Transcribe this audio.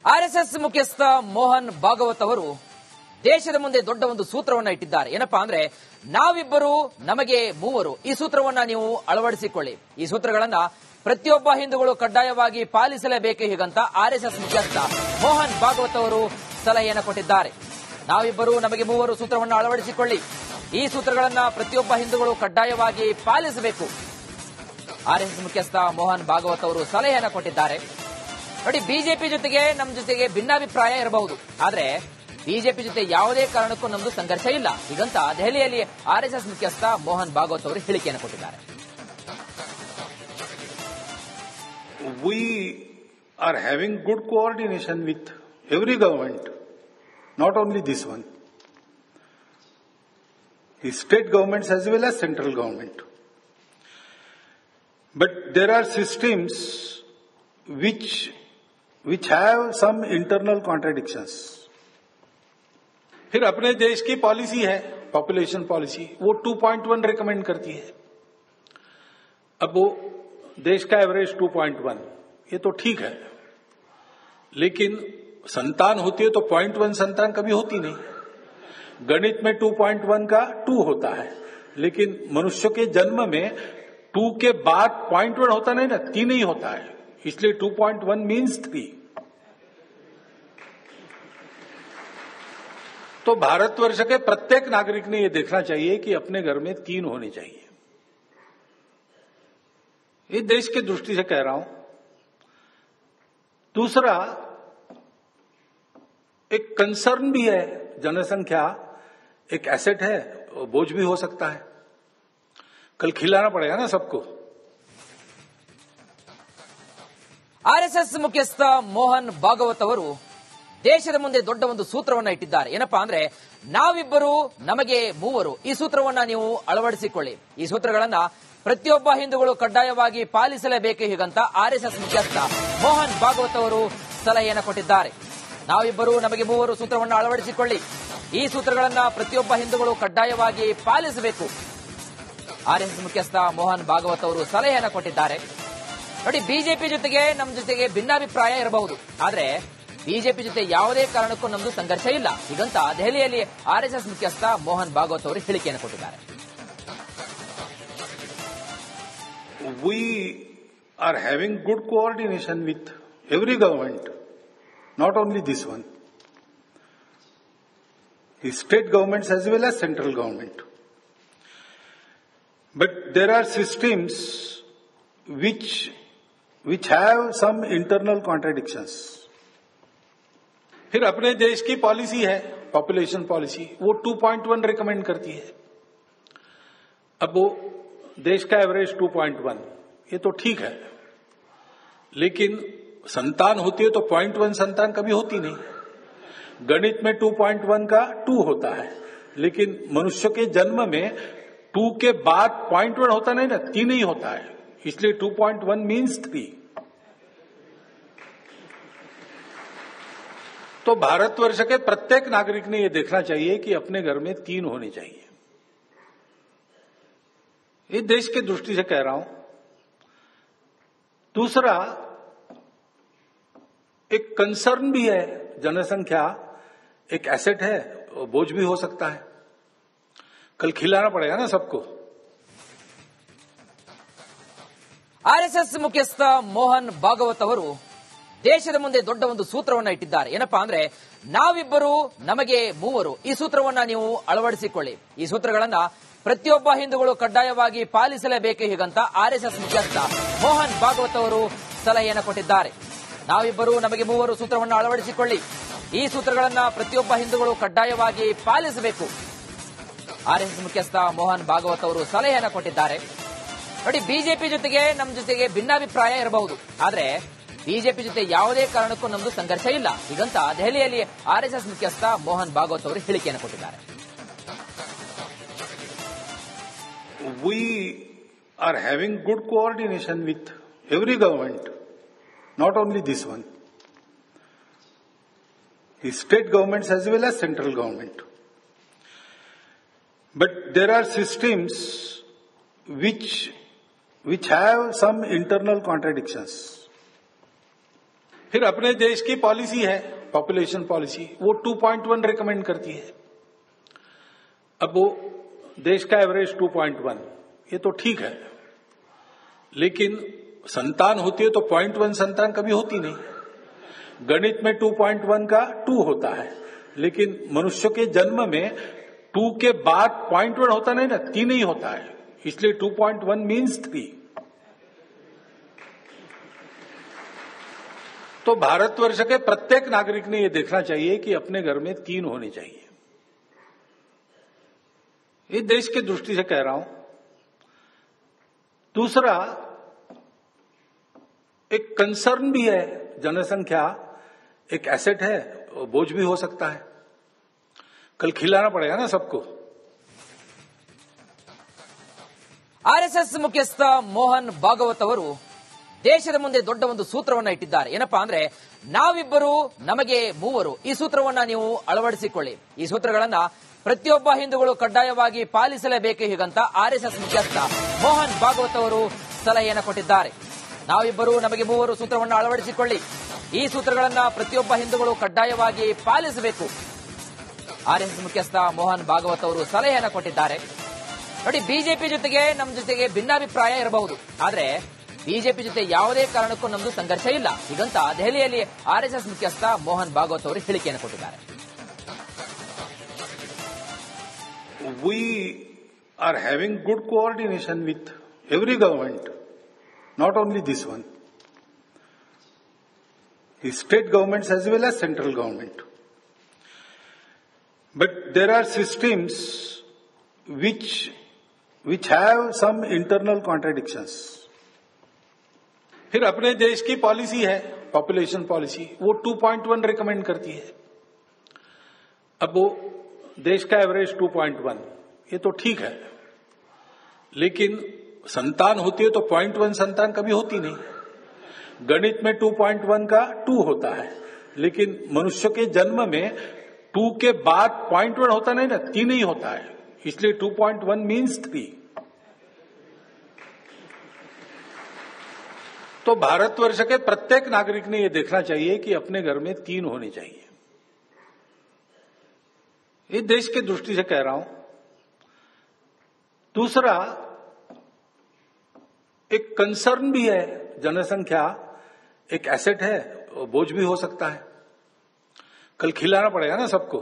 RSS ಮುಖ್ಯಸ್ಥ ಮೋಹನ್ ಭಾಗವತ್ ಅವರು ದೇಶದ ಮುಂದೆ ದೊಡ್ಡ ಒಂದು ಸೂತ್ರವನ್ನ ಇಟ್ಟಿದ್ದಾರೆ. ಏನಪ್ಪಾ ಅಂದ್ರೆ, ನಾವಿಬ್ಬರು ನಮಗೆ ಮೂವರು, ಈ ಸೂತ್ರವನ್ನ ನೀವು ಅಳವಡಿಸಿಕೊಳ್ಳಿ. ಈ ಸೂತ್ರಗಳನ್ನ ಪ್ರತಿಯೊಬ್ಬ ಹಿಂದೂಗಳು ಕಡ್ಡಾಯವಾಗಿ ಪಾಲಿಸಲೇಬೇಕು ಹೀಗಂತ ಆರ್ಎಸ್ಎಸ್ ಮುಖ್ಯಸ್ಥ ಮೋಹನ್ ಭಾಗವತ್ ಅವರು ಸಲಹೆಯನ್ನು ಕೊಟ್ಟಿದ್ದಾರೆ. ನಾವಿಬ್ಬರು ನಮಗೆ ಮೂವರು ಸೂತ್ರವನ್ನು ಅಳವಡಿಸಿಕೊಳ್ಳಿ. ಈ ಸೂತ್ರಗಳನ್ನ ಪ್ರತಿಯೊಬ್ಬ ಹಿಂದೂಗಳು ಕಡ್ಡಾಯವಾಗಿ ಪಾಲಿಸಬೇಕು. ಆರ್ಎಸ್ಎಸ್ ಮುಖ್ಯಸ್ಥ ಮೋಹನ್ ಭಾಗವತ್ ಅವರು ಸಲಹೆಯನ್ನು ಕೊಟ್ಟಿದ್ದಾರೆ. ನೋಡಿ, ಬಿಜೆಪಿ ಜೊತೆಗೆ ನಮ್ಮ ಜೊತೆಗೆ ಭಿನ್ನಾಭಿಪ್ರಾಯ ಇರಬಹುದು, ಆದ್ರೆ ಬಿಜೆಪಿ ಜೊತೆ ಯಾವುದೇ ಕಾರಣಕ್ಕೂ ನಮ್ದು ಸಂಘರ್ಷ ಇಲ್ಲ ಹೀಗಂತ ದೆಹಲಿಯಲ್ಲಿ ಆರ್ಎಸ್ಎಸ್ ಮುಖ್ಯಸ್ಥ ಮೋಹನ್ ಭಾಗವತ್ ಅವರು ಹೇಳಿಕೆಯನ್ನು ಕೊಟ್ಟಿದ್ದಾರೆ. We are having good coordination with every government, not only this one, the state governments as well as central government. But there are systems which have some internal contradictions. फिर अपने देश की पॉलिसी है, population policy, वो 2.1 recommend करती है. अब वो देश का एवरेज 2.1, ये तो ठीक है, लेकिन संतान होती है तो 0.1 संतान कभी होती नहीं. गणित में 2.1 का 2 होता है, लेकिन मनुष्य के जन्म में 2 के बाद 0.1 होता नहीं ना, 3 ही होता है, इसलिए 2.1 मीन्स 3. तो भारतवर्ष के प्रत्येक नागरिक ने यह देखना चाहिए कि अपने घर में 3 होने चाहिए. ये देश की दृष्टि से कह रहा हूं. दूसरा, एक कंसर्न भी है, जनसंख्या एक एसेट है, बोझ भी हो सकता है. कल खिलाना पड़ेगा ना सबको. ಆರ್ಎಸ್ಎಸ್ ಮುಖ್ಯಸ್ಥ ಮೋಹನ್ ಭಾಗವತ್ ಅವರು ದೇಶದ ಮುಂದೆ ದೊಡ್ಡ ಒಂದು ಸೂತ್ರವನ್ನ ಇಟ್ಟಿದ್ದಾರೆ. ಏನಪ್ಪಾ ಅಂದ್ರೆ, ನಾವಿಬ್ಬರು ನಮಗೆ ಮೂವರು, ಈ ಸೂತ್ರವನ್ನ ನೀವು ಅಳವಡಿಸಿಕೊಳ್ಳಿ. ಈ ಸೂತ್ರಗಳನ್ನ ಪ್ರತಿಯೊಬ್ಬ ಹಿಂದೂಗಳು ಕಡ್ಡಾಯವಾಗಿ ಪಾಲಿಸಲೇಬೇಕು ಹೀಗಂತ ಆರ್ಎಸ್ಎಸ್ ಮುಖ್ಯಸ್ಥ ಮೋಹನ್ ಭಾಗವತ್ ಅವರು ಸಲಹೆಯನ್ನು ಕೊಟ್ಟಿದ್ದಾರೆ. ನಾವಿಬ್ಬರು ನಮಗೆ ಮೂವರು ಸೂತ್ರವನ್ನು ಅಳವಡಿಸಿಕೊಳ್ಳಿ. ಈ ಸೂತ್ರಗಳನ್ನ ಪ್ರತಿಯೊಬ್ಬ ಹಿಂದೂಗಳು ಕಡ್ಡಾಯವಾಗಿ ಪಾಲಿಸಬೇಕು. ಆರ್ಎಸ್ಎಸ್ ಮುಖ್ಯಸ್ಥ ಮೋಹನ್ ಭಾಗವತ್ ಅವರು ಸಲಹೆಯನ್ನು ಕೊಟ್ಟಿದ್ದಾರೆ. ನೋಡಿ, ಬಿಜೆಪಿ ಜೊತೆಗೆ ನಮ್ಮ ಜೊತೆಗೆ ಭಿನ್ನಾಭಿಪ್ರಾಯ ಇರಬಹುದು, ಆದ್ರೆ ಬಿಜೆಪಿ ಜೊತೆ ಯಾವುದೇ ಕಾರಣಕ್ಕೂ ನಮ್ದು ಸಂಘರ್ಷ ಇಲ್ಲ ಹೀಗಂತ ದೆಹಲಿಯಲ್ಲಿ ಆರ್ಎಸ್ಎಸ್ ಮುಖ್ಯಸ್ಥ ಮೋಹನ್ ಭಾಗವತ್ ಅವರು ಹೇಳಿಕೆಯನ್ನು ಕೊಟ್ಟಿದ್ದಾರೆ. We are having good coordination with every government, not only this one, the state governments as well as central government. But there are systems which have some internal contradictions. फिर अपने देश की पॉलिसी है, population policy, वो 2.1 recommend करती है. अब वो देश का एवरेज 2.1, ये तो ठीक है, लेकिन संतान होती है तो 0.1 संतान कभी होती नहीं. गणित में 2.1 का 2 होता है, लेकिन मनुष्य के जन्म में 2 के बाद 0.1 होता नहीं ना, 3 ही होता है, इसलिए 2.1 मीन्स 3. तो भारतवर्ष के प्रत्येक नागरिक ने यह देखना चाहिए कि अपने घर में 3 होने चाहिए. ये देश की दृष्टि से कह रहा हूं. दूसरा, एक कंसर्न भी है, जनसंख्या एक एसेट है, बोझ भी हो सकता है. कल खिलाना पड़ेगा ना सबको. ಆರ್ಎಸ್ಎಸ್ ಮುಖ್ಯಸ್ಥ ಮೋಹನ್ ಭಾಗವತ್ ಅವರು ದೇಶದ ಮುಂದೆ ದೊಡ್ಡ ಒಂದು ಸೂತ್ರವನ್ನ ಇಟ್ಟಿದ್ದಾರೆ. ಏನಪ್ಪಾ ಅಂದ್ರೆ, ನಾವಿಬ್ಬರು ನಮಗೆ ಮೂವರು, ಈ ಸೂತ್ರವನ್ನ ನೀವು ಅಳವಡಿಸಿಕೊಳ್ಳಿ. ಈ ಸೂತ್ರಗಳನ್ನ ಪ್ರತಿಯೊಬ್ಬ ಹಿಂದೂಗಳು ಕಡ್ಡಾಯವಾಗಿ ಪಾಲಿಸಲೇಬೇಕು ಹೀಗಂತ ಆರ್ಎಸ್ಎಸ್ ಮುಖ್ಯಸ್ಥ ಮೋಹನ್ ಭಾಗವತ್ ಅವರು ಸಲಹೆಯನ್ನು ಕೊಟ್ಟಿದ್ದಾರೆ. ನಾವಿಬ್ಬರು ನಮಗೆ ಮೂವರು ಸೂತ್ರವನ್ನು ಅಳವಡಿಸಿಕೊಳ್ಳಿ. ಈ ಸೂತ್ರಗಳನ್ನ ಪ್ರತಿಯೊಬ್ಬ ಹಿಂದೂಗಳು ಕಡ್ಡಾಯವಾಗಿ ಪಾಲಿಸಬೇಕು. ಆರ್ಎಸ್ಎಸ್ ಮುಖ್ಯಸ್ಥ ಮೋಹನ್ ಭಾಗವತ್ ಅವರು ಸಲಹೆಯನ್ನು ಕೊಟ್ಟಿದ್ದಾರೆ. ನೋಡಿ, ಬಿಜೆಪಿ ಜೊತೆಗೆ ನಮ್ಮ ಜೊತೆಗೆ ಭಿನ್ನಾಭಿಪ್ರಾಯ ಇರಬಹುದು, ಆದ್ರೆ ಬಿಜೆಪಿ ಜೊತೆ ಯಾವುದೇ ಕಾರಣಕ್ಕೂ ನಮ್ದು ಸಂಘರ್ಷ ಇಲ್ಲ ಹೀಗಂತ ದೆಹಲಿಯಲ್ಲಿ ಆರ್ಎಸ್ಎಸ್ ಮುಖ್ಯಸ್ಥ ಮೋಹನ್ ಭಾಗವತ್ ಅವರು ಹೇಳಿಕೆಯನ್ನು ಕೊಟ್ಟಿದ್ದಾರೆ. We are having good coordination with every government, not only this one, the state governments as well as central government. But there are systems which have some internal contradictions. फिर अपने देश की पॉलिसी है population policy, वो 2.1 recommend करती है। अब वो देश का एवरेज 2.1, ये तो ठीक है, लेकिन संतान होती है तो 0.1 संतान कभी होती नहीं। गणित में 2.1 का 2 होता है, लेकिन मनुष्य के जन्म में 2 के बाद 0.1 होता नहीं ना, 3 ही होता है, इसलिए 2.1 मीन्स 3। तो भारतवर्ष के प्रत्येक नागरिक ने यह देखना चाहिए कि अपने घर में 3 होने चाहिए। ये देश की दृष्टि से कह रहा हूं। दूसरा, एक कंसर्न भी है, जनसंख्या एक एसेट है, बोझ भी हो सकता है, कल खिलाना पड़ेगा ना सबको। ಆರ್ಎಸ್ಎಸ್ ಮುಖ್ಯಸ್ಥ ಮೋಹನ್ ಭಾಗವತ್ ಅವರು ದೇಶದ ಮುಂದೆ ದೊಡ್ಡ ಒಂದು ಸೂತ್ರವನ್ನ ಇಟ್ಟಿದ್ದಾರೆ. ಏನಪ್ಪಾ ಅಂದ್ರೆ, ನಾವಿಬ್ಬರು ನಮಗೆ ಮೂವರು. ಈ ಸೂತ್ರವನ್ನ ನೀವು ಅಳವಡಿಸಿಕೊಳ್ಳಿ. ಈ ಸೂತ್ರಗಳನ್ನ ಪ್ರತಿಯೊಬ್ಬ ಹಿಂದೂಗಳು ಕಡ್ಡಾಯವಾಗಿ ಪಾಲಿಸಲೇಬೇಕು ಹೀಗಂತ ಆರ್ಎಸ್ಎಸ್ ಮುಖ್ಯಸ್ಥ ಮೋಹನ್ ಭಾಗವತ್ ಅವರು ಸಲಹೆಯನ್ನು ಕೊಟ್ಟಿದ್ದಾರೆ. ನಾವಿಬ್ಬರು ನಮಗೆ ಮೂವರು ಸೂತ್ರವನ್ನು ಅಳವಡಿಸಿಕೊಳ್ಳಿ. ಈ ಸೂತ್ರಗಳನ್ನ ಪ್ರತಿಯೊಬ್ಬ ಹಿಂದೂಗಳು ಕಡ್ಡಾಯವಾಗಿ ಪಾಲಿಸಬೇಕು. ಆರ್ಎಸ್ಎಸ್ ಮುಖ್ಯಸ್ಥ ಮೋಹನ್ ಭಾಗವತ್ ಅವರು ಸಲಹೆಯನ್ನು ಕೊಟ್ಟಿದ್ದಾರೆ. ನೋಡಿ, ಬಿಜೆಪಿ ಜೊತೆಗೆ ನಮ್ಮ ಜೊತೆಗೆ ಭಿನ್ನಾಭಿಪ್ರಾಯ ಇರಬಹುದು, ಆದ್ರೆ ಬಿಜೆಪಿ ಜೊತೆ ಯಾವುದೇ ಕಾರಣಕ್ಕೂ ನಮ್ದು ಸಂಘರ್ಷ ಇಲ್ಲ ಹೀಗಂತ ದೆಹಲಿಯಲ್ಲಿ ಆರ್ಎಸ್ಎಸ್ ಮುಖ್ಯಸ್ಥ ಮೋಹನ್ ಭಾಗವತ್ ಅವರು ಹೇಳಿಕೆಯನ್ನು ಕೊಟ್ಟಿದ್ದಾರೆ. We are having good coordination with every government, not only this one, the state governments as well as central government. But there are systems which have some internal contradictions. फिर अपने देश की पॉलिसी है population policy, वो 2.1 recommend करती है। अब वो देश का एवरेज 2.1, ये तो ठीक है, लेकिन संतान होती है तो 0.1 संतान कभी होती नहीं। गणित में 2.1 का 2 होता है, लेकिन मनुष्य के जन्म में 2 के बाद 0.1 होता नहीं ना, 3 ही होता है, इसलिए 2.1 मीन्स 3। तो भारतवर्ष के प्रत्येक नागरिक ने यह देखना चाहिए कि अपने घर में 3 होने चाहिए। ये देश की दृष्टि से कह रहा हूं। दूसरा, एक कंसर्न भी है, जनसंख्या एक एसेट है, बोझ भी हो सकता है, कल खिलाना पड़ेगा ना सबको।